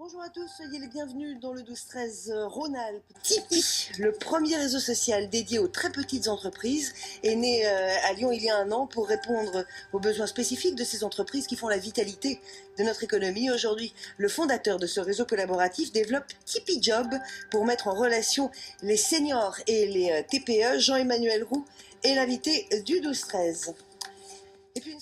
Bonjour à tous, soyez les bienvenus dans le 12-13 Rhône-Alpes. Tipeee, le premier réseau social dédié aux très petites entreprises, est né à Lyon il y a un an pour répondre aux besoins spécifiques de ces entreprises qui font la vitalité de notre économie. Aujourd'hui, le fondateur de ce réseau collaboratif développe Tipeee Job pour mettre en relation les seniors et les TPE. Jean-Emmanuel Roux est l'invité du 12-13. Et puis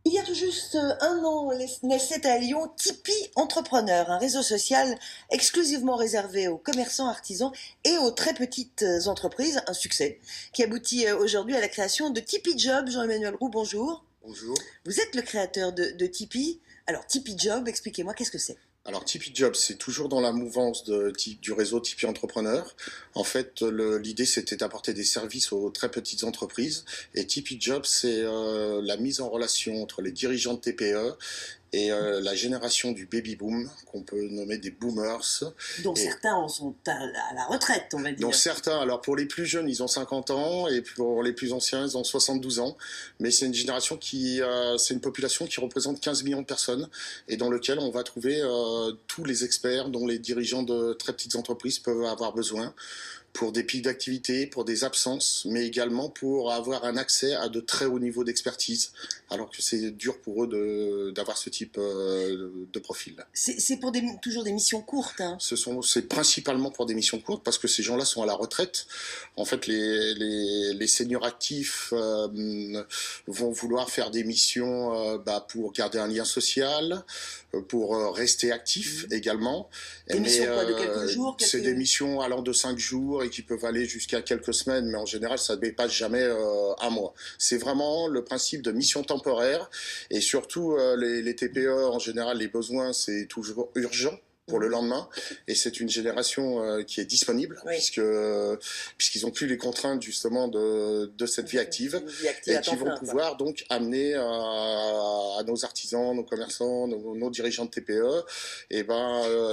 il y a tout juste un an naissait à Lyon Tipeee Entrepreneur, un réseau social exclusivement réservé aux commerçants, artisans et aux très petites entreprises, un succès qui aboutit aujourd'hui à la création de Tipeee Job. Jean-Emmanuel Roux, bonjour. Bonjour. Vous êtes le créateur de Tipeee. Alors Tipeee Job, expliquez-moi, qu'est-ce que c'est? Alors Tipeee Job, c'est toujours dans la mouvance du réseau Tipeee Entrepreneur. En fait, l'idée c'était d'apporter des services aux très petites entreprises. Et Tipeee Job, c'est la mise en relation entre les dirigeants de TPE et la génération du baby boom, qu'on peut nommer des boomers. Donc certains en sont à la retraite, on va dire. Donc certains, alors pour les plus jeunes, ils ont 50 ans, et pour les plus anciens, ils ont 72 ans. Mais c'est une génération c'est une population qui représente 15 millions de personnes, et dans lequel on va trouver tous les experts dont les dirigeants de très petites entreprises peuvent avoir besoin, pour des pics d'activité, pour des absences, mais également pour avoir un accès à de très hauts niveaux d'expertise, alors que c'est dur pour eux d'avoir ce type de profil. C'est pour toujours des missions courtes, hein. C'est principalement pour des missions courtes, parce que ces gens-là sont à la retraite. En fait, les seniors actifs vont vouloir faire des missions pour garder un lien social, pour rester actifs également. Des missions de quelques jours C'est des missions allant de 5 jours et qui peuvent aller jusqu'à quelques semaines, mais en général, ça ne dépasse jamais un mois. C'est vraiment le principe de mission temporaire, et surtout, les TPE, en général, les besoins, c'est toujours urgent pour le lendemain, et c'est une génération qui est disponible, oui, puisqu'ils n'ont plus les contraintes justement de cette vie active, et qui vont pouvoir donc amener à nos artisans, nos commerçants, nos dirigeants de TPE,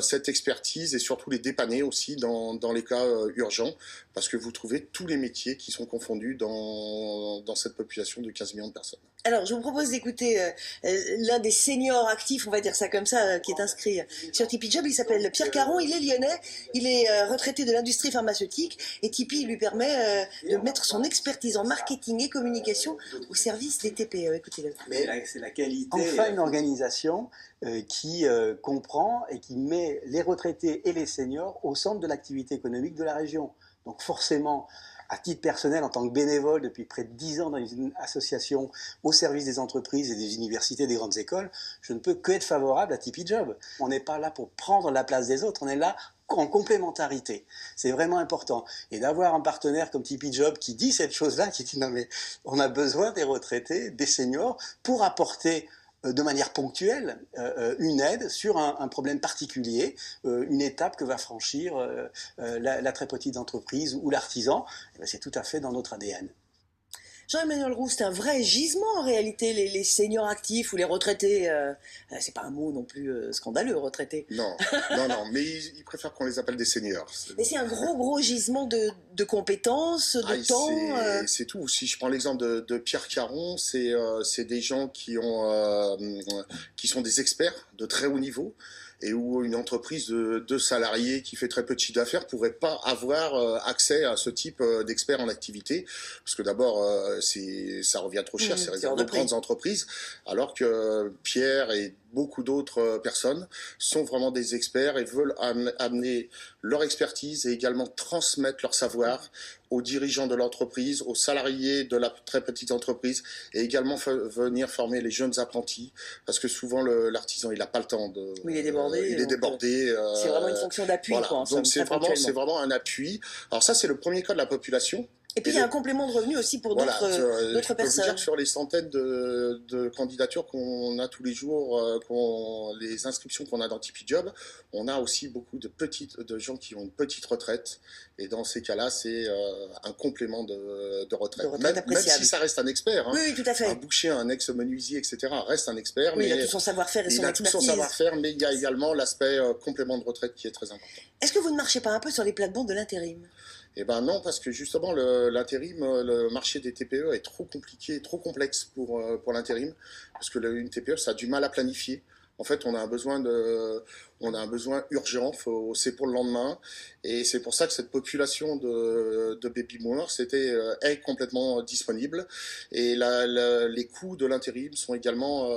cette expertise, et surtout les dépanner aussi dans les cas urgents, parce que vous trouvez tous les métiers qui sont confondus dans cette population de 15 millions de personnes. Alors, je vous propose d'écouter l'un des seniors actifs, on va dire ça comme ça, qui est inscrit sur Tipeee Job. Il s'appelle Pierre Caron, il est lyonnais, il est retraité de l'industrie pharmaceutique, et Tipeee lui permet de mettre son expertise en marketing et communication au service des TPE. Écoutez-le. Mais c'est la qualité. Enfin, une organisation qui comprend et qui met les retraités et les seniors au centre de l'activité économique de la région. Donc forcément, à titre personnel, en tant que bénévole depuis près de 10 ans dans une association au service des entreprises et des universités, des grandes écoles, je ne peux que être favorable à Tipeee Job. On n'est pas là pour prendre la place des autres, on est là en complémentarité. C'est vraiment important. Et d'avoir un partenaire comme Tipeee Job qui dit cette chose-là, qui dit non mais on a besoin des retraités, des seniors, pour apporter de manière ponctuelle une aide sur un problème particulier, une étape que va franchir la très petite entreprise ou l'artisan, c'est tout à fait dans notre ADN. Jean-Emmanuel Roux, c'est un vrai gisement en réalité, les seniors actifs ou les retraités. C'est pas un mot non plus scandaleux, retraités. Non, mais ils préfèrent qu'on les appelle des seniors. Mais c'est un gros gisement de compétences, de temps. C'est tout. Si je prends l'exemple de Pierre Caron, c'est des gens qui sont des experts de très haut niveau, et où une entreprise de 2 salariés qui fait très peu de chiffre d'affaires ne pourrait pas avoir accès à ce type d'experts en activité, parce que d'abord, ça revient trop cher, c'est réservé aux grandes entreprises, alors que Pierre et beaucoup d'autres personnes sont vraiment des experts et veulent amener leur expertise et également transmettre leur savoir aux dirigeants de l'entreprise, aux salariés de la très petite entreprise, et également venir former les jeunes apprentis, parce que souvent l'artisan il n'a pas le temps de... Oui, il est débordé. C'est vraiment une fonction d'appui. Voilà. Donc c'est vraiment un appui. Alors ça, c'est le premier cas de la population. Et puis il y a un complément de revenu aussi pour d'autres personnes. Je peux vous dire que sur les centaines de candidatures qu'on a tous les jours, les inscriptions qu'on a dans Tipeee Job, on a aussi beaucoup de gens qui ont une petite retraite. Et dans ces cas-là, c'est un complément de retraite. Même si ça reste un expert. Hein. Oui, tout à fait. Un boucher, un ex-menuisier, etc. reste un expert. Oui, mais il a tout son savoir-faire et son expertise. Il a tout son savoir-faire, mais il y a également l'aspect complément de retraite qui est très important. Est-ce que vous ne marchez pas un peu sur les plates-bandes de l'intérim ? Eh ben non, parce que justement l'intérim, le marché des TPE est trop compliqué, trop complexe pour l'intérim, parce que une TPE, ça a du mal à planifier. En fait, on a un besoin urgent, c'est pour le lendemain. Et c'est pour ça que cette population de baby boomers est complètement disponible. Et les coûts de l'intérim sont également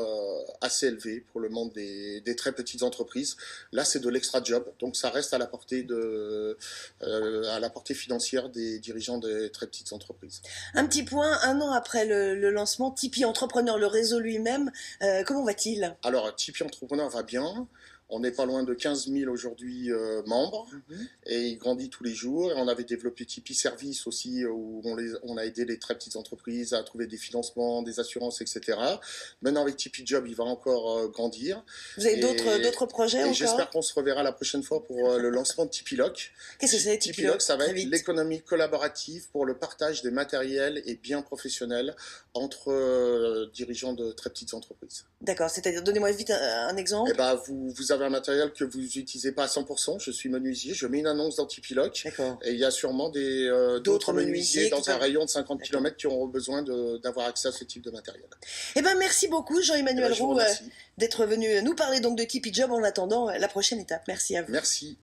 assez élevés pour le monde des très petites entreprises. Là, c'est de l'extra job, donc ça reste à la portée financière des dirigeants des très petites entreprises. Un petit point, un an après le lancement, Tipeee Entrepreneur, le réseau lui-même, comment va-t-il? Alors, Tipeee Entrepreneur va bien. On n'est pas loin de 15 000 aujourd'hui membres et il grandit tous les jours. Et on avait développé Tipeee Service aussi où on a aidé les très petites entreprises à trouver des financements, des assurances, etc. Maintenant avec Tipeee Job, il va encore grandir. Vous avez d'autres projets encore? J'espère qu'on se reverra la prochaine fois pour le lancement de Tipeee Lock. Qu'est-ce que c'est Tipeee Lock? Ça va être l'économie collaborative pour le partage des matériels et biens professionnels entre dirigeants de très petites entreprises. D'accord, c'est-à-dire, donnez-moi vite un exemple. Eh ben, vous avez un matériel que vous n'utilisez pas à 100%, je suis menuisier, je mets une annonce dans Tipeee Lock, et il y a sûrement d'autres menuisiers dans un rayon de 50 km qui auront besoin d'avoir accès à ce type de matériel. Eh ben, merci beaucoup Jean-Emmanuel Roux d'être venu nous parler donc de Tipeee Job en attendant la prochaine étape. Merci à vous. Merci.